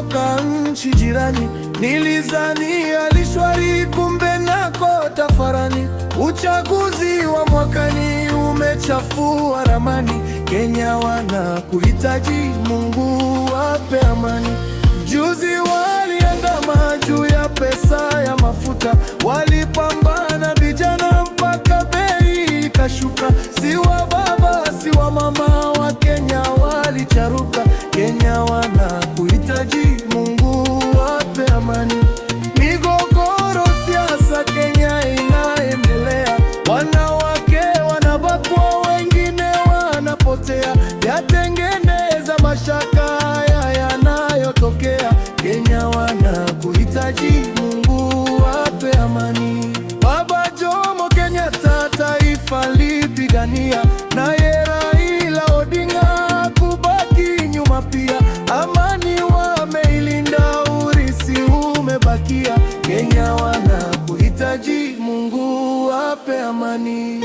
kutoka nchi jirani. Nilizani alishwari, kumbe nako tafarani. Uchaguzi wa mwakani umechafua ramani. Kenya wanakuhitaji, Mungu wape amani. Juzi waliandama juu ya pesa ya mafuta, walipambana vijana mpaka bei ikashuka. Si wa baba si wa mama, wa Kenya walicharuka. Kenya wanakuhitaji, Mungu wape amani. Migogoro siasa Kenya inaendelea, wanawake wanabakwa, wengine wanapotea. Yatengeneza mashaka haya yanayotokea. Kenya wanakuhitaji, Mungu wape amani. Baba Jomo Kenyatta taifa lipigania, naye Raila Odinga kubaki nyuma pia. Amani wameilinda, urithi umebakia. Kenya wanakuhitaji, Mungu wape amani.